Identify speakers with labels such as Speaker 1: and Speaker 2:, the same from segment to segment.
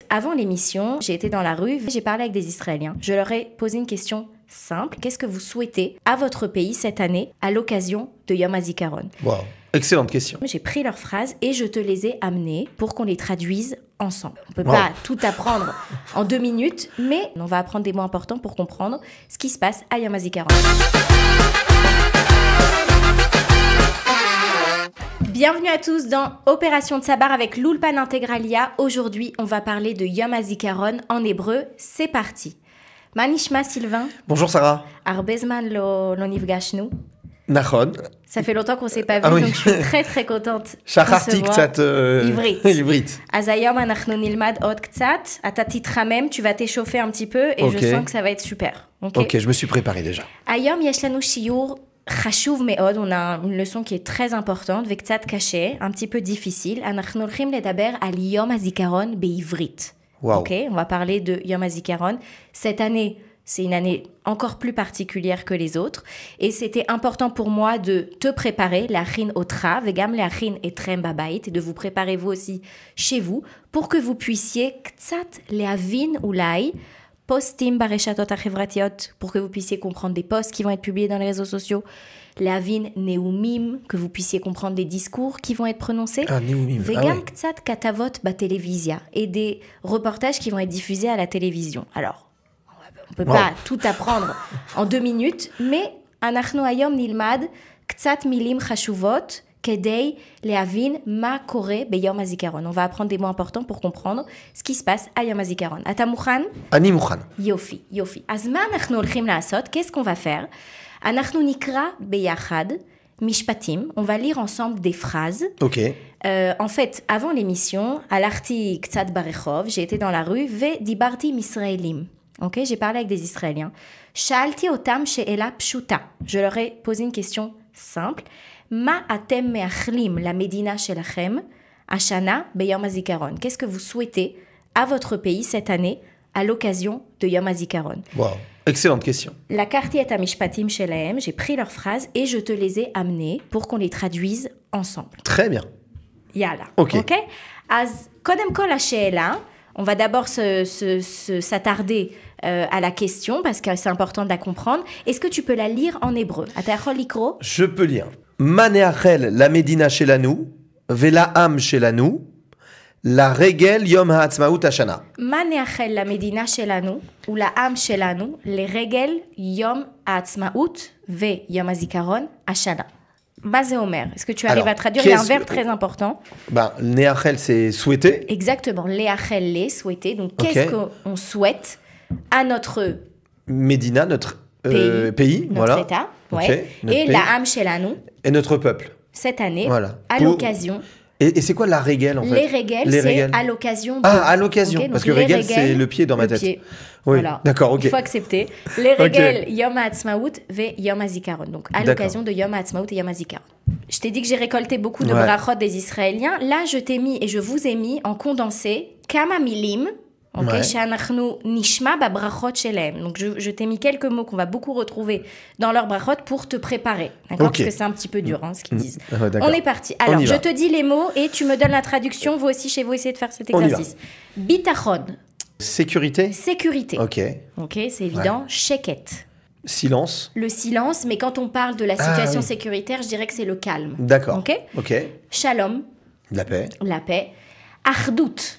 Speaker 1: Avant l'émission, j'ai été dans la rue, j'ai parlé avec des Israéliens. Je leur ai posé une question simple. Qu'est-ce que vous souhaitez à votre pays cette année à l'occasion de Yom HaZikaron?
Speaker 2: Wow. Excellente question.
Speaker 1: J'ai pris leurs phrases et je te les ai amenées pour qu'on les traduise ensemble. On ne peut pas tout apprendre en 2 minutes, mais on va apprendre des mots importants pour comprendre ce qui se passe à Yom HaZikaron. Bienvenue à tous dans Opération Tsabar avec l'Ulpan Integralia. Aujourd'hui, on va parler de Yom HaZikaron en hébreu. C'est parti. Manishma Sylvain.
Speaker 2: Bonjour Sarah.
Speaker 1: Arbezman lo nifgashnu.
Speaker 2: Nachon.
Speaker 1: Ça fait longtemps qu'on ne s'est pas vu, donc je suis très très contente.
Speaker 2: Shacharti ktsat
Speaker 1: Ivrit. Azayom anachnu nilmad od ktsat. Ata titramem, tu vas t'échauffer un petit peu et je sens que ça va être super.
Speaker 2: Ok, je me suis préparé déjà.
Speaker 1: Ayom yesh lanu shiur chashuv meod. On a une leçon qui est très importante, vektsat caché, un petit peu difficile. Anachnu olchim ledaber al Yom HaZikaron beivrit.
Speaker 2: Wow.
Speaker 1: Ok, on va parler de Yom HaZikaron. Cette année, c'est une année encore plus particulière que les autres. Et c'était important pour moi de te préparer, l'achin otra, vegam l'achin etrem babait, et de vous préparer vous aussi chez vous, pour que vous puissiez ktsat leavin ulai, postim bareshatot achevratiyot, pour que vous puissiez comprendre des posts qui vont être publiés dans les réseaux sociaux, leavin neumim, que vous puissiez comprendre des discours qui vont être prononcés,
Speaker 2: neumim.
Speaker 1: vegam ktsat katavot batelevizia, et des reportages qui vont être diffusés à la télévision. Alors, on ne peut pas tout apprendre en 2 minutes, mais anachnu hayom nilmad ktsat milim chashuvot kedei leavin ma kore beyom HaZikaron. On va apprendre des mots importants pour comprendre ce qui se passe à Yom HaZikaron. Ata mukhan?
Speaker 2: Ani mukhan.
Speaker 1: Yofi. Az ma anachnu olchim laasot? Qu'est-ce qu'on va faire? Anachnu nikra beyachad mishpatim. On va lire ensemble des phrases.
Speaker 2: Ok.
Speaker 1: En fait, avant l'émission, à l'arti ktsat barechov, j'ai été dans la rue, ve dibarti misraelim. Ok, j'ai parlé avec des Israéliens. Shalti otam she'ela pshuta. Je leur ai posé une question simple. Ma atem meachlim la medina shelachem ashana beyom HaZikaron. Qu'est-ce que vous souhaitez à votre pays cette année à l'occasion de Yom HaZikaron?
Speaker 2: Wow. Excellente question.
Speaker 1: La karti et amishpatim shelahem. J'ai pris leurs phrases et je te les ai amenées pour qu'on les traduise ensemble.
Speaker 2: Très bien.
Speaker 1: Yalla.
Speaker 2: Ok.
Speaker 1: Az kodem kol hashe'ela. On va d'abord s'attarder à la question parce que c'est important de la comprendre. Est-ce que tu peux la lire en hébreu?
Speaker 2: Je peux lire. Maneachel la Medina shelanu, Velaam shelanu, la regel Yom HaAtzmaut Hashana.
Speaker 1: Maneachel la Medina shelanu, ou la Am shelanu, les regel Yom HaAtzmaut ve Yom HaZikaron Hashana. Mazé Omer, est-ce que tu arrives à traduire? Il y a un verbe très important.
Speaker 2: Neachel, c'est souhaiter.
Speaker 1: Exactement, leachel, les souhaiter. Donc, qu'est-ce qu'on souhaite à notre
Speaker 2: Medina, notre pays,
Speaker 1: notre État, ouais. Et la Am Shelanu.
Speaker 2: Et notre peuple.
Speaker 1: Cette année, à l'occasion.
Speaker 2: Et c'est quoi la régel en fait?
Speaker 1: Les régels, c'est à l'occasion.
Speaker 2: À l'occasion, parce que régel, c'est le pied dans ma tête.
Speaker 1: Pied.
Speaker 2: Oui,
Speaker 1: voilà.
Speaker 2: D'accord, ok.
Speaker 1: Il faut accepter. Les régels Yom HaAtzmaut ve Yom HaZikaron. Donc, à l'occasion de Yom HaAtzmaut et Yom HaZikaron. Je t'ai dit que j'ai récolté beaucoup de brachot des Israéliens. Là, je t'ai mis et je vous ai mis en condensé Kama Milim. Ok, she'anachnu nishma babrachot shelem. Donc, je t'ai mis quelques mots qu'on va beaucoup retrouver dans leur brachot pour te préparer. D'accord? Parce que c'est un petit peu dur, ce qu'ils disent. On est parti. Alors, je te dis les mots et tu me donnes la traduction. Vous aussi, chez vous, essayez de faire cet exercice. Bitachon.
Speaker 2: Sécurité.
Speaker 1: Sécurité.
Speaker 2: Ok,
Speaker 1: c'est évident. Sheket.
Speaker 2: Silence.
Speaker 1: Le silence, mais quand on parle de la situation sécuritaire, je dirais que c'est le calme.
Speaker 2: D'accord.
Speaker 1: Ok. Shalom.
Speaker 2: La paix.
Speaker 1: La paix. Ardout.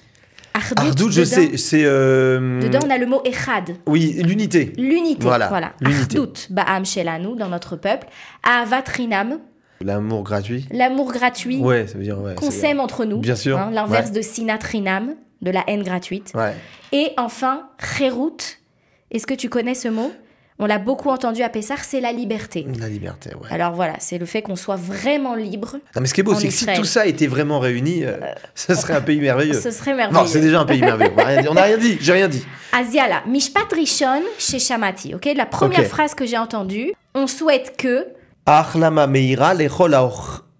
Speaker 2: Ardout, je sais, c'est...
Speaker 1: Dedans, on a le mot echad.
Speaker 2: Oui, l'unité.
Speaker 1: L'unité, voilà.
Speaker 2: L'unité.
Speaker 1: Ardout, ba'am shelanu, dans notre peuple. Ahavat rinam.
Speaker 2: L'amour gratuit.
Speaker 1: L'amour gratuit.
Speaker 2: Ouais, ça veut dire...
Speaker 1: qu'on s'aime entre nous.
Speaker 2: Bien sûr.
Speaker 1: L'inverse de sinat rinam, de la haine gratuite.
Speaker 2: Ouais.
Speaker 1: Et enfin, cherout. Est-ce que tu connais ce mot? On l'a beaucoup entendu à Pessah, c'est la liberté.
Speaker 2: La liberté, ouais.
Speaker 1: Alors voilà, c'est le fait qu'on soit vraiment libre.
Speaker 2: Non, mais ce qui est beau, c'est que si tout ça était vraiment réuni, ce serait un pays merveilleux.
Speaker 1: Ce serait merveilleux.
Speaker 2: Non, c'est déjà un pays merveilleux. On n'a rien dit, j'ai rien dit.
Speaker 1: Aziala, mishpat rishon chez Shamati. Ok, la première phrase que j'ai entendue, on souhaite que.
Speaker 2: Achlama meira lechol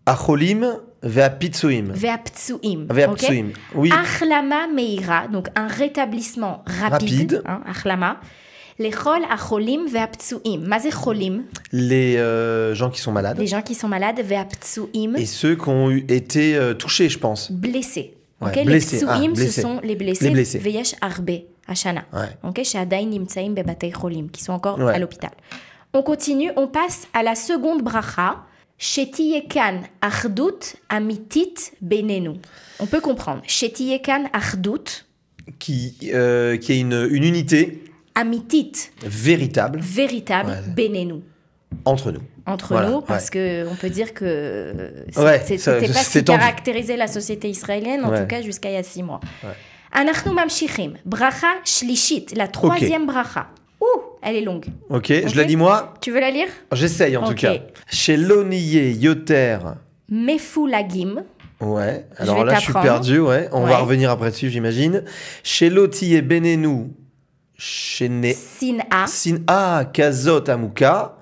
Speaker 2: acholim ve'apitsuim.
Speaker 1: Ve'aptsuim.
Speaker 2: Ve'aptsuim. Oui.
Speaker 1: Achlama meira, donc un rétablissement rapide. Achlama. Les chol acholim ve'aptsuim. Mazé cholim.
Speaker 2: Les gens qui sont malades.
Speaker 1: Les gens qui sont malades ve'aptsuim.
Speaker 2: Et ceux qui ont été touchés, je pense.
Speaker 1: Blessés.
Speaker 2: Ouais,
Speaker 1: Okay,
Speaker 2: blessés.
Speaker 1: les psuim,
Speaker 2: blessés.
Speaker 1: ce sont les blessés.
Speaker 2: Les blessés.
Speaker 1: Veyesh arbe, Hashana.
Speaker 2: Ouais.
Speaker 1: Okay, she'adain nimtzaim bebatei cholim, qui sont encore
Speaker 2: Ouais.
Speaker 1: à l'hôpital. On continue, on passe à la seconde bracha. Shetiyekan achdut amitit benenu. On peut comprendre. Shetiyekan achdut
Speaker 2: Qui est une unité
Speaker 1: amitit,
Speaker 2: véritable
Speaker 1: véritable,
Speaker 2: Ouais.
Speaker 1: benenu.
Speaker 2: entre nous.
Speaker 1: Entre
Speaker 2: Voilà,
Speaker 1: nous, parce que on peut dire que
Speaker 2: Ouais,
Speaker 1: c'était pas ce
Speaker 2: c'est
Speaker 1: qui
Speaker 2: tendu.
Speaker 1: caractérisait la société israélienne, en
Speaker 2: Ouais.
Speaker 1: tout cas jusqu'à il y a 6 mois.
Speaker 2: Ouais.
Speaker 1: Anachnu mamshichim, bracha shlishit, la troisième bracha. Ouh, elle est longue.
Speaker 2: Ok, je la lis moi.
Speaker 1: Tu veux la lire?
Speaker 2: J'essaye en tout
Speaker 1: Ok.
Speaker 2: cas. Chez l'onier yoter.
Speaker 1: Mefulagim,
Speaker 2: Ouais,
Speaker 1: Je
Speaker 2: alors
Speaker 1: vais
Speaker 2: là je suis
Speaker 1: t'apprendre.
Speaker 2: perdu, ouais. On
Speaker 1: Ouais.
Speaker 2: va revenir après dessus, j'imagine. Chez Loti et Benenu, chez Ne.
Speaker 1: sin'a,
Speaker 2: Sin A, Kazot Amuka,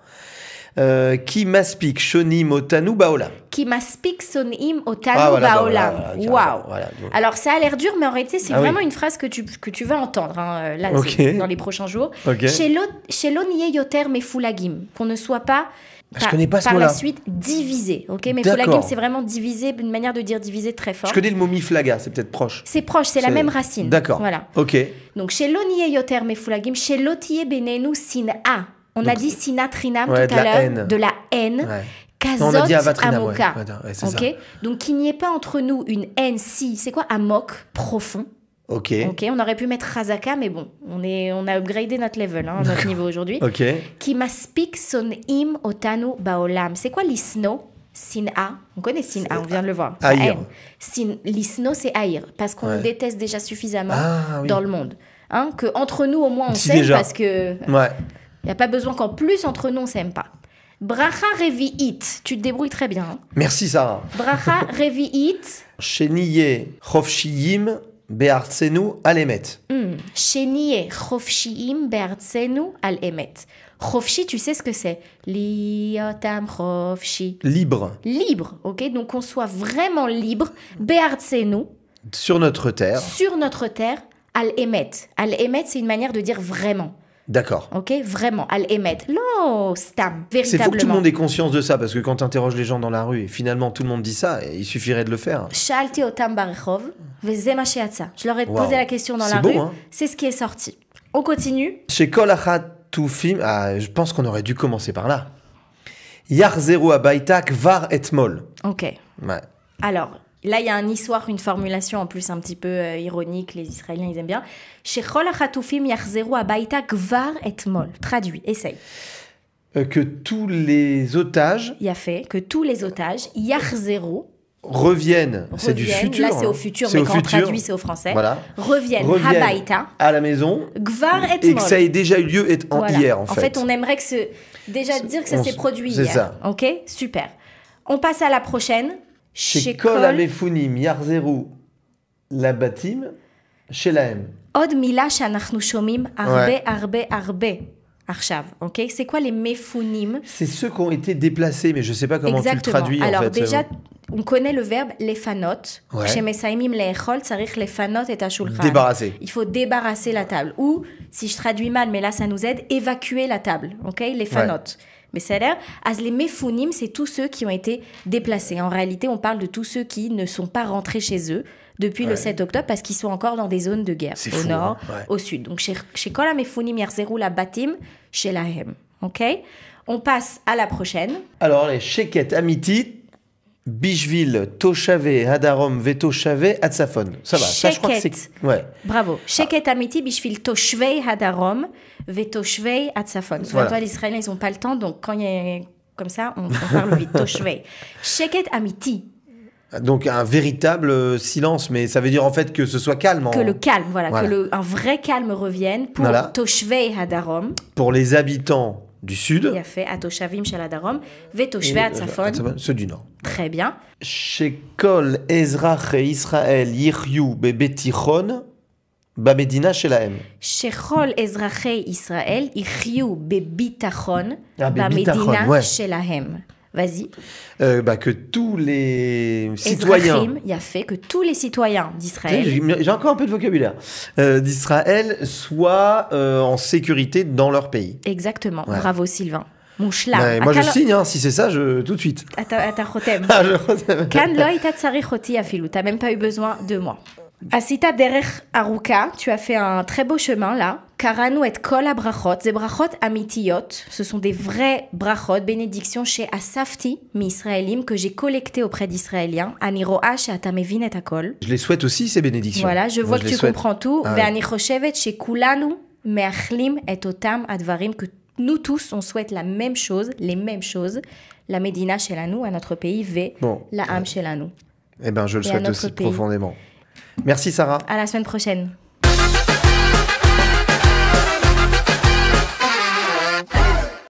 Speaker 2: qui m'aspique Shoni Motanu Baola.
Speaker 1: qui maspik sonim otanu
Speaker 2: Ah, voilà,
Speaker 1: baolam.
Speaker 2: voilà,
Speaker 1: Waouh.
Speaker 2: voilà, donc.
Speaker 1: Alors ça a l'air dur, mais en réalité c'est
Speaker 2: Ah oui.
Speaker 1: vraiment une phrase que tu vas entendre hein, là,
Speaker 2: Ok.
Speaker 1: c'est dans les prochains jours.
Speaker 2: Ok.
Speaker 1: Chez l'oniye yoter mefulagim, qu'on ne soit pas
Speaker 2: Je connais pas ce
Speaker 1: par
Speaker 2: mot-là.
Speaker 1: la suite divisé. Ok,
Speaker 2: D'accord.
Speaker 1: mefulagim c'est vraiment divisé, une manière de dire divisé très fort.
Speaker 2: Je connais le mot Miflaga, c'est peut-être proche.
Speaker 1: C'est proche, c'est la même racine.
Speaker 2: D'accord.
Speaker 1: Voilà.
Speaker 2: Ok.
Speaker 1: Donc chez l'oniye yoter mefulagim, chez l'otiye benenu sin'a. On a dit sinatrinam
Speaker 2: ouais,
Speaker 1: tout
Speaker 2: de
Speaker 1: à
Speaker 2: la
Speaker 1: l'heure,
Speaker 2: haine.
Speaker 1: de la haine.
Speaker 2: Ouais.
Speaker 1: Kazot
Speaker 2: Non, on a dit avatrinam, ouais.
Speaker 1: amoka.
Speaker 2: Ouais, c'est ça.
Speaker 1: Ok. Donc qu'il n'y ait pas entre nous une haine si. C'est quoi amok profond.
Speaker 2: Ok.
Speaker 1: Ok. On aurait pu mettre razaka, mais bon, on a upgradé notre level, hein, notre niveau aujourd'hui.
Speaker 2: Ok.
Speaker 1: Qui maspik son im otanu baolam. C'est quoi l'isno? Sin'a. On connaît sin'a, on vient de le voir. La
Speaker 2: haïr.
Speaker 1: haine. L'isno, c'est haïr, parce qu'on
Speaker 2: Ouais.
Speaker 1: déteste déjà suffisamment
Speaker 2: Ah, oui.
Speaker 1: dans le monde. Hein, que entre nous, au moins, on
Speaker 2: Si
Speaker 1: s'aime
Speaker 2: déjà.
Speaker 1: parce que
Speaker 2: Ouais.
Speaker 1: il n'y a pas besoin qu'en plus, entre nous, on s'aime pas. Bracha revi'it. Tu te débrouilles très bien. Hein.
Speaker 2: Merci Sarah.
Speaker 1: Bracha revi'it.
Speaker 2: Chez Niye Chofshiyim Be'artsenu Alemet.
Speaker 1: Sheniye chofshiim be'artzenu al emet. Chofshi, tu sais ce que c'est? Liotam chofshi.
Speaker 2: Libre
Speaker 1: Libre, ok? Donc qu'on soit vraiment libre, be'artzenu,
Speaker 2: sur notre terre.
Speaker 1: sur notre terre, al emet. Al emet, c'est une manière de dire vraiment.
Speaker 2: D'accord.
Speaker 1: Ok? Vraiment, al emet. Lo, stam,
Speaker 2: C'est fou que tout le
Speaker 1: véritablement.
Speaker 2: monde ait conscience de ça, parce que quand tu interroges les gens dans la rue et finalement tout le monde dit ça, il suffirait de le faire.
Speaker 1: Shalti otam barechov, veze ma sheatza. Je leur ai
Speaker 2: Waouh.
Speaker 1: posé la question dans
Speaker 2: C'est
Speaker 1: la
Speaker 2: beau,
Speaker 1: rue.
Speaker 2: hein.
Speaker 1: C'est ce qui est sorti. On continue.
Speaker 2: Chez Kol Achatufim, je pense qu'on aurait dû commencer par là. Yarzeru Abaita Kvar Etmol.
Speaker 1: Ok.
Speaker 2: Ouais.
Speaker 1: Alors, là, il y a un histoire, une formulation en plus un petit peu ironique. Les Israéliens, ils aiment bien. Shechol achatufim yachzeru abaita gvar etmol. Traduit, essaye.
Speaker 2: Que tous les otages
Speaker 1: Il a fait que tous les otages yachzeru
Speaker 2: reviennent. C'est du futur.
Speaker 1: Là, c'est au
Speaker 2: hein.
Speaker 1: futur,
Speaker 2: C'est
Speaker 1: mais
Speaker 2: au
Speaker 1: quand on
Speaker 2: futur.
Speaker 1: traduit, c'est au français.
Speaker 2: Voilà.
Speaker 1: Reviennent habaita
Speaker 2: à la maison
Speaker 1: gvar
Speaker 2: et que
Speaker 1: etmol.
Speaker 2: ça ait déjà eu lieu
Speaker 1: Voilà.
Speaker 2: hier en fait.
Speaker 1: on aimerait que déjà dire que ça
Speaker 2: on
Speaker 1: s'est
Speaker 2: s-
Speaker 1: produit
Speaker 2: c'est
Speaker 1: hier.
Speaker 2: ça.
Speaker 1: Ok, super. On passe à la prochaine.
Speaker 2: Chez Kol Amefunim Yarzeru Labatim Shelahem.
Speaker 1: עוד מילה שאנחנו שומעים הרבה עכשיו, ok? C'est quoi les mefunim?
Speaker 2: C'est ceux qui ont été déplacés, mais je sais pas comment
Speaker 1: Exactement.
Speaker 2: tu le traduis
Speaker 1: Alors
Speaker 2: en fait.
Speaker 1: déjà, on connaît le verbe lefanot.
Speaker 2: Ouais.
Speaker 1: כשמסיימים לאכול, צריך לפנות את השולחן.
Speaker 2: Débarrasser.
Speaker 1: Il faut débarrasser la table. Ou, si je traduis mal, mais là ça nous aide, évacuer la table, ok? Lefanot. Mais c'est l'air. As les mefunim, c'est tous ceux qui ont été déplacés. En réalité, on parle de tous ceux qui ne sont pas rentrés chez eux depuis le 7 octobre parce qu'ils sont encore dans des zones de guerre,
Speaker 2: C'est
Speaker 1: au
Speaker 2: fou,
Speaker 1: nord,
Speaker 2: hein. Ouais.
Speaker 1: au sud. Donc, chez Kol HaMefunim Yarzeru Labatim, chez Lahem. Ok? On passe à la prochaine.
Speaker 2: Alors les Sheket Amitit Bishvil Toshave Hadarom Vetoshave Atsafon. Ça va. Ça je crois que c'est.
Speaker 1: Sheket.
Speaker 2: Ouais.
Speaker 1: Bravo. Sheket Amiti Bishvil Toshvei Hadarom Vetoshvei Atzafon. Souviens-toi,
Speaker 2: Voilà.
Speaker 1: les Israéliens, ils n'ont pas le temps, donc quand il y a comme ça, on parle vite. Toshvei. Sheket Amiti.
Speaker 2: Donc un véritable silence, mais ça veut dire en fait que ce soit calme.
Speaker 1: Que le calme, voilà.
Speaker 2: Voilà.
Speaker 1: Que un vrai calme revienne pour
Speaker 2: Voilà.
Speaker 1: Toshvei Hadarom.
Speaker 2: Pour les habitants du sud.
Speaker 1: Il a fait Atoshavim Shel Hadarom. Vetoshvei Atzafon.
Speaker 2: Ceux du nord.
Speaker 1: Très bien.
Speaker 2: Shekol Ezrach Israël Yiryu Bebetichon Bamedina Shelahem.
Speaker 1: Shechol Ezrachei Israël Ichiu Bebitachon
Speaker 2: Ah,
Speaker 1: Bamedina
Speaker 2: bebitachon, ouais.
Speaker 1: Shelahem. Vas-y.
Speaker 2: Que tous les citoyens.
Speaker 1: Ezrachim, il a fait que tous les citoyens d'Israël.
Speaker 2: J'ai encore un peu de vocabulaire. D'Israël soient en sécurité dans leur pays.
Speaker 1: Exactement.
Speaker 2: Ouais.
Speaker 1: Bravo Sylvain. מושלם.
Speaker 2: moi, je signe, hein, si c'est ça, tout de suite.
Speaker 1: אתה חותם.
Speaker 2: Je חותם.
Speaker 1: כאן לא היית צריך אותי אפילו, t'as même pas eu besoin de moi. עשית דרך ארוכה, tu as fait un très beau chemin là. קראנו את כל הברכות, זה ברכות אמיתיות, ce sont des vraies ברכות, bénédictions שאספתי מישראלים, que j'ai collecté auprès d'Israéliens. אני רואה שאתה מבין את הכל.
Speaker 2: Je les souhaite aussi, ces bénédictions.
Speaker 1: Voilà, je vois que tu comprends tout,
Speaker 2: Ah,
Speaker 1: ואני חושבת שכולנו מאחלים את אותם הדברים, que nous tous, on souhaite la même chose, les mêmes choses, למדינה שלנו, à notre pays, ולעם שלנו.
Speaker 2: Eh ben, je le souhaite aussi profondément. Merci Sarah.
Speaker 1: À la semaine prochaine.